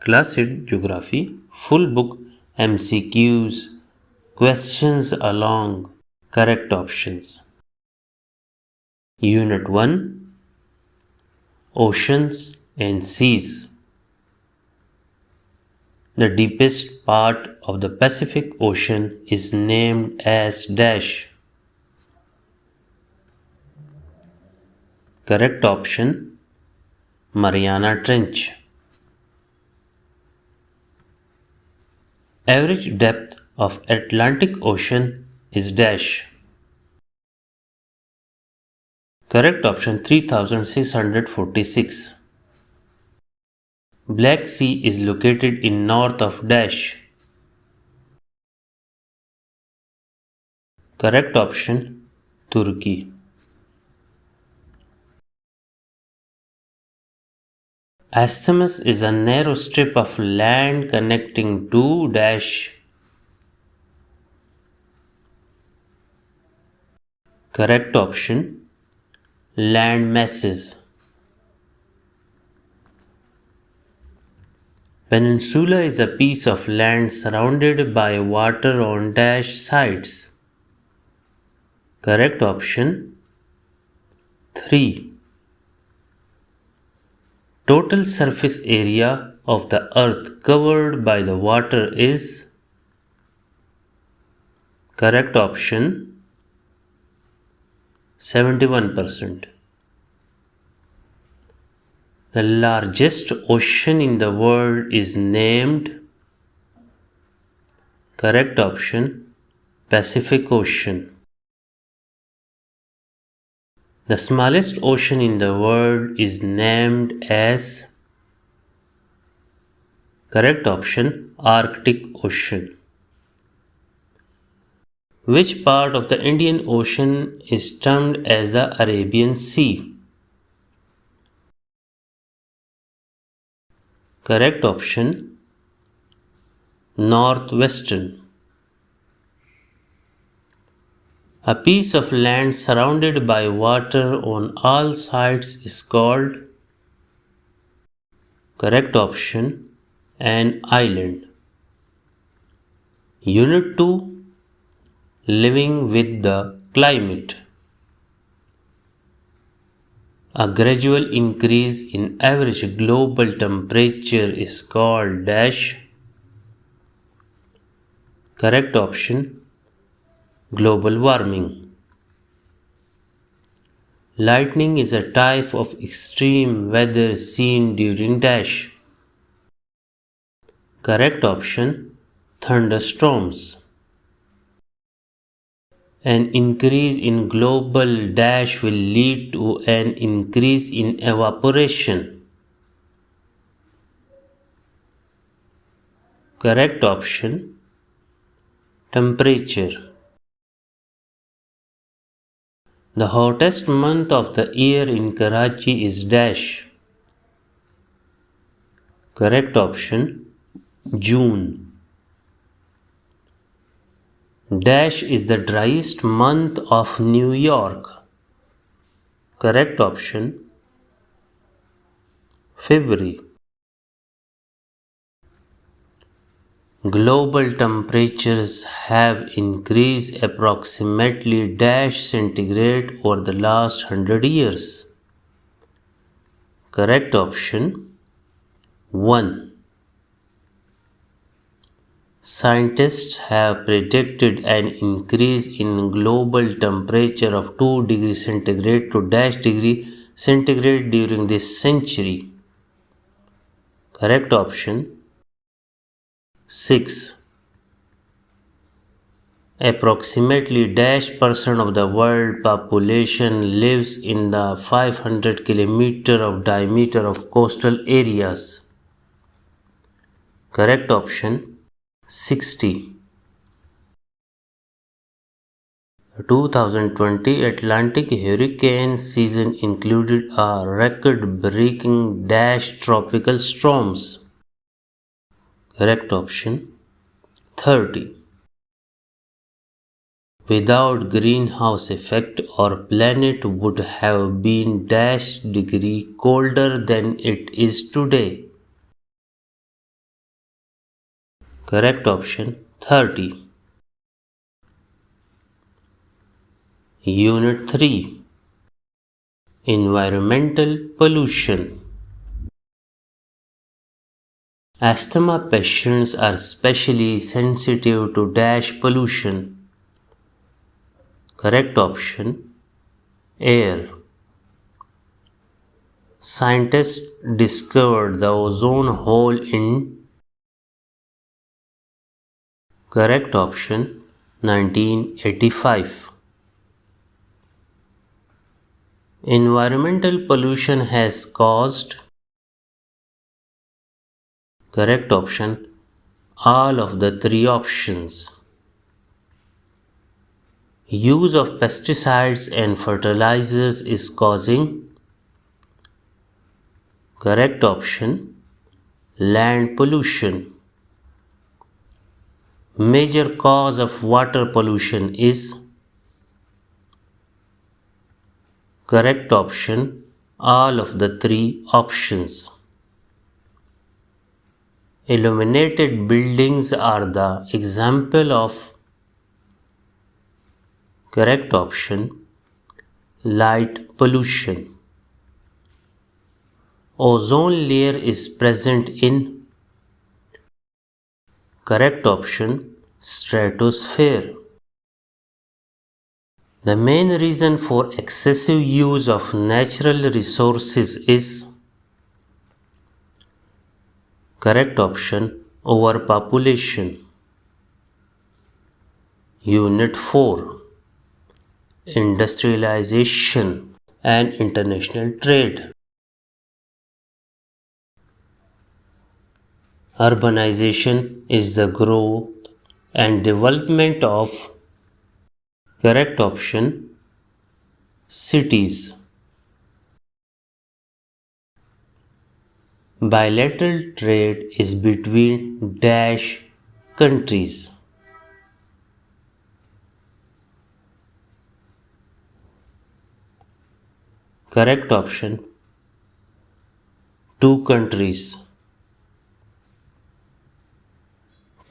Classic Geography Full Book MCQs Questions along Correct Options. Unit 1 Oceans and Seas. The deepest part of the Pacific Ocean is named as dash. Correct option Mariana Trench. Average depth of Atlantic Ocean is dash. Correct option 3646. Black Sea is located in north of dash. Correct option Turkey. Isthmus is a narrow strip of land connecting two dash. Correct option land masses. Peninsula is a piece of land surrounded by water on dash sides. Correct option 3. Total surface area of the earth covered by the water is. Correct option 71%. The largest ocean in the world is named. Correct option Pacific Ocean. The smallest ocean in the world is named as. Correct option Arctic Ocean. Which part of the Indian Ocean is termed as the Arabian Sea? Correct option Northwestern. A piece of land surrounded by water on all sides is called. Correct option an island. Unit 2 Living with the climate. A gradual increase in average global temperature is called dash. Correct option global warming. Lightning is a type of extreme weather seen during dash. Correct option thunderstorms. An increase in global dash will lead to an increase in evaporation. Correct option temperature. The hottest month of the year in Karachi is dash. Correct option June. Dash is the driest month of New York. Correct option February. Global temperatures have increased approximately dash centigrade over the last 100 years. Correct option 1. Scientists have predicted an increase in global temperature of 2 degrees centigrade to dash degree centigrade during this century. Correct option 6. Approximately dash percent of the world population lives in the 500 km of diameter of coastal areas. Correct option 60. The 2020 Atlantic hurricane season included a record-breaking dash tropical storms. Correct option 30. Without greenhouse effect, our planet would have been dash degree colder than it is today. Correct option 30. Unit 3. Environmental pollution. Asthma patients are especially sensitive to dash pollution. Correct option air. Scientists discovered the ozone hole in correct option 1985. Environmental pollution has caused correct option all of the three options. Use of pesticides and fertilizers is causing correct option land pollution. Major cause of water pollution is correct option all of the three options. Illuminated buildings are the example of correct option light pollution. Ozone layer is present in correct option stratosphere. The main reason for excessive use of natural resources is correct option overpopulation. Unit 4. Industrialization and international trade. Urbanization is the growth and development of correct option cities. Bilateral trade is between dash countries. Correct option two countries.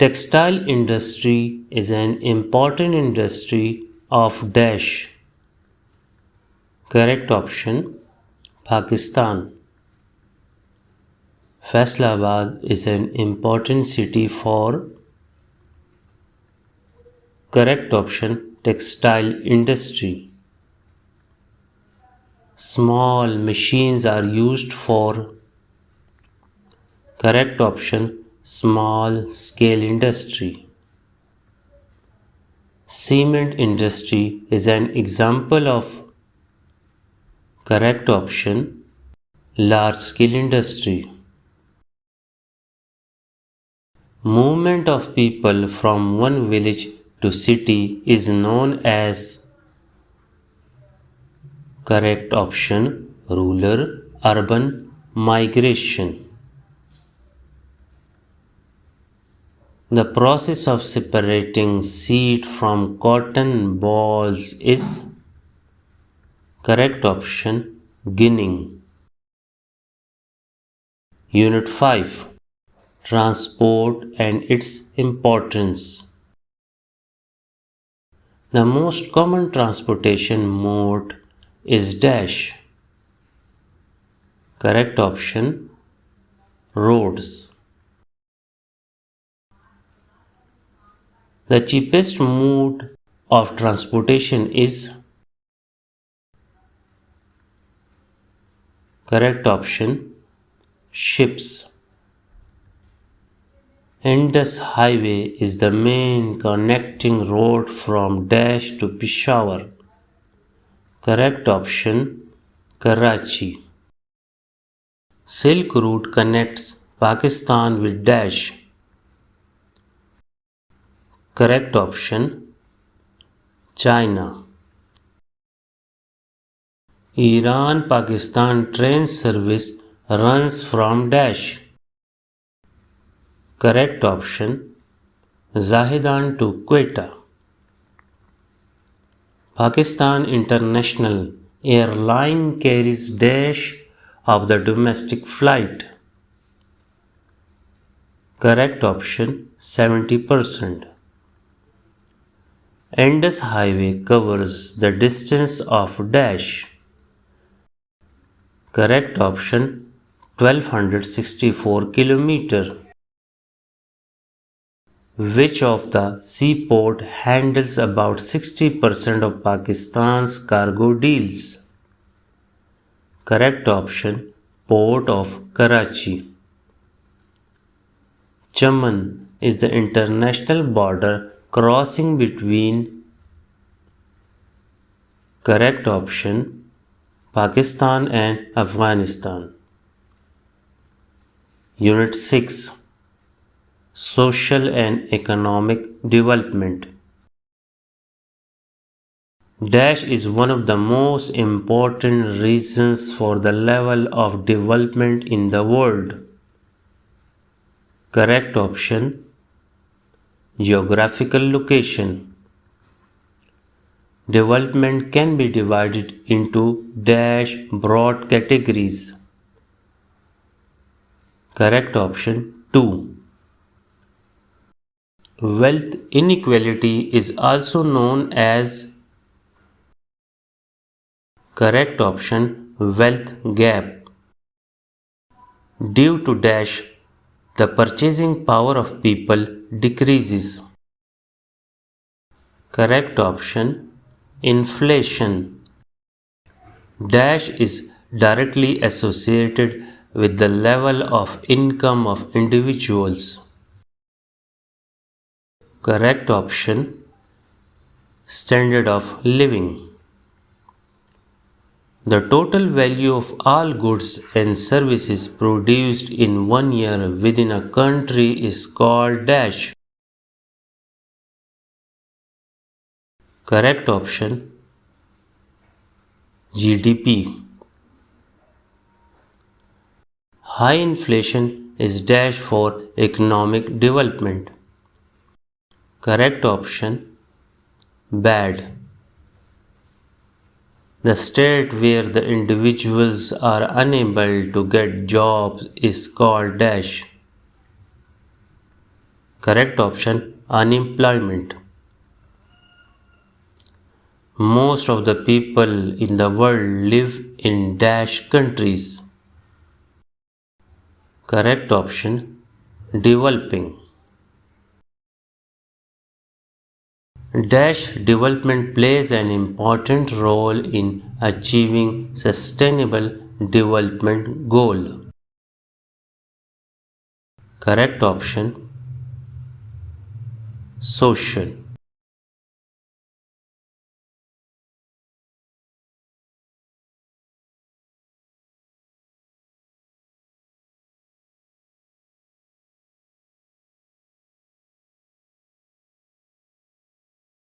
Textile industry is an important industry of dash. Correct option Pakistan. Islamabad is an important city for correct option textile industry. Small machines are used for correct option small scale industry. Cement industry is an example of correct option large scale industry. Movement of people from one village to city is known as correct option rural urban migration. The process of separating seed from cotton balls is correct option ginning. Unit 5. Transport and its importance. The most common transportation mode is dash. Correct option roads. The cheapest mode of transportation is correct option ships. Indus Highway is the main connecting road from Dash to Peshawar. Correct option Karachi. Silk Route connects Pakistan with Dash. Correct option China. Iran Pakistan train service runs from Dash. Correct option Zahedan to Quetta. Pakistan International Airline carries dash of the domestic flight. Correct option 70%. Indus Highway covers the distance of dash. Correct option 1264 kilometer. Which of the seaport handles about 60% of Pakistan's cargo deals? Correct option Port of Karachi. Chaman is the international border crossing between. Correct option Pakistan and Afghanistan. Unit 6 Social and Economic Development. Dash is one of the most important reasons for the level of development in the world. Correct option Geographical location. Development can be divided into dash broad categories. Correct option 2. Wealth inequality is also known as. Correct option wealth gap. Due to dash, the purchasing power of people decreases. Correct option inflation. Dash is directly associated with the level of income of individuals. Correct option standard of living. The total value of all goods and services produced in 1 year within a country is called dash. Correct option GDP. High inflation is dash for economic development. Correct option bad. The state where the individuals are unable to get jobs is called dash. Correct option unemployment. Most of the people in the world live in dash countries. Correct option developing. Dash development plays an important role in achieving sustainable development goal. Correct option social.